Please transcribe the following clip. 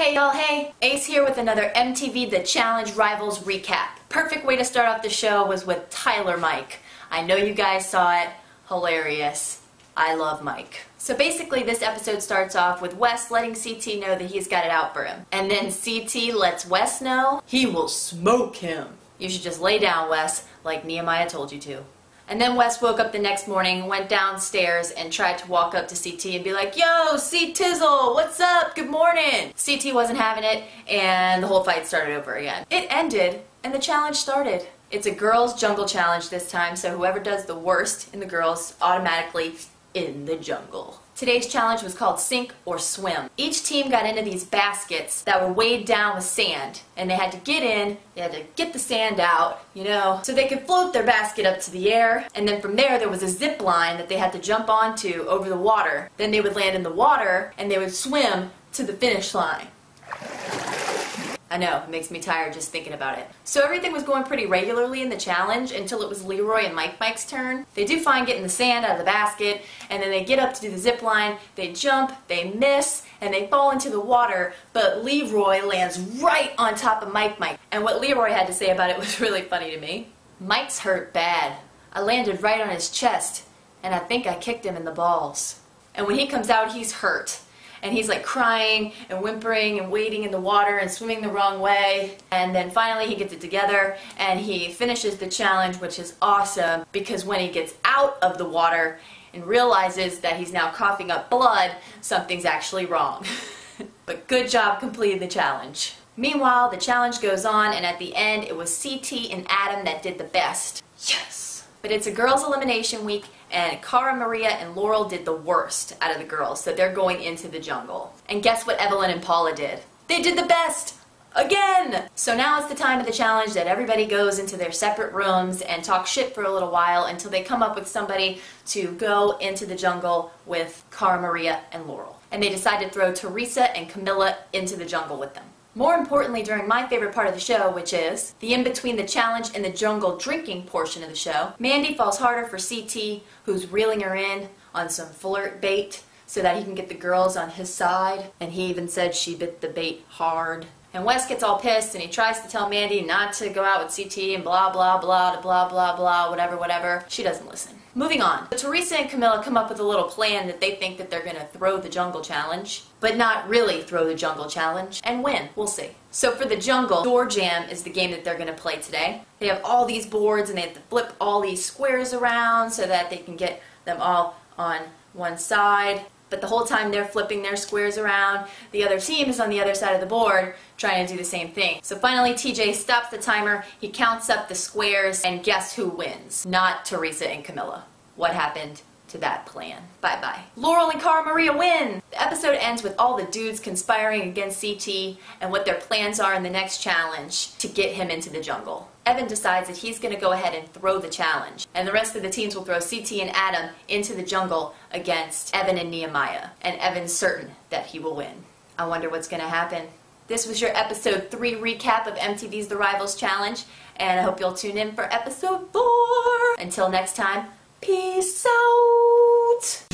Hey y'all, hey! Ace here with another MTV The Challenge Rivals recap. Perfect way to start off the show was with Tyler Mike. I know you guys saw it. Hilarious. I love Mike. So basically this episode starts off with Wes letting CT know that he's got it out for him. And then CT lets Wes know he will smoke him. You should just lay down, Wes, like Nehemiah told you to. And then Wes woke up the next morning, went downstairs, and tried to walk up to CT and be like, "Yo, C-Tizzle, what's up? Good morning." CT wasn't having it, and the whole fight started over again. It ended, and the challenge started. It's a girls' jungle challenge this time, so whoever does the worst in the girls automatically in the jungle. Today's challenge was called Sink or Swim. Each team got into these baskets that were weighed down with sand, and they had to get in, they had to get the sand out, you know, so they could float their basket up to the air, and then from there was a zip line that they had to jump onto over the water. Then they would land in the water, and they would swim to the finish line. I know, it makes me tired just thinking about it. So everything was going pretty regularly in the challenge until it was Leroy and Mike's turn. They do fine getting the sand out of the basket, and then they get up to do the zip line, they jump, they miss, and they fall into the water, but Leroy lands right on top of Mike. And what Leroy had to say about it was really funny to me. "Mike's hurt bad. I landed right on his chest, and I think I kicked him in the balls." And when he comes out, he's hurt. And he's like crying and whimpering and wading in the water and swimming the wrong way. And then finally he gets it together and he finishes the challenge, which is awesome because when he gets out of the water and realizes that he's now coughing up blood, something's actually wrong. But good job completing the challenge. Meanwhile, the challenge goes on, and at the end it was CT and Adam that did the best. Yes! But it's a girls' elimination week, and Cara, Maria, and Laurel did the worst out of the girls, so they're going into the jungle. And guess what Evelyn and Paula did? They did the best! Again! So now it's the time of the challenge that everybody goes into their separate rooms and talk shit for a little while until they come up with somebody to go into the jungle with Cara, Maria, and Laurel. And they decide to throw Teresa and Camilla into the jungle with them. More importantly, during my favorite part of the show, which is the in-between the challenge and the jungle drinking portion of the show, Mandy falls harder for CT, who's reeling her in on some flirt bait so that he can get the girls on his side. And he even said she bit the bait hard. And Wes gets all pissed and he tries to tell Mandy not to go out with CT and blah blah blah blah blah blah whatever. She doesn't listen. Moving on. Teresa and Camilla come up with a little plan that they think that they're going to throw the jungle challenge, but not really throw the jungle challenge, and win. We'll see. So for the jungle, Door Jam is the game that they're going to play today. They have all these boards and they have to flip all these squares around so that they can get them all on one side. But the whole time they're flipping their squares around, the other team is on the other side of the board trying to do the same thing. So finally TJ stops the timer, he counts up the squares, and guess who wins? Not Teresa and Camilla. What happened to that plan? Bye-bye. Laurel and Cara Maria win! The episode ends with all the dudes conspiring against CT and what their plans are in the next challenge to get him into the jungle. Evan decides that he's going to go ahead and throw the challenge, and the rest of the teams will throw CT and Adam into the jungle against Evan and Nehemiah, and Evan's certain that he will win. I wonder what's going to happen. This was your episode 3 recap of MTV's The Rivals Challenge, and I hope you'll tune in for episode 4. Until next time, peace out!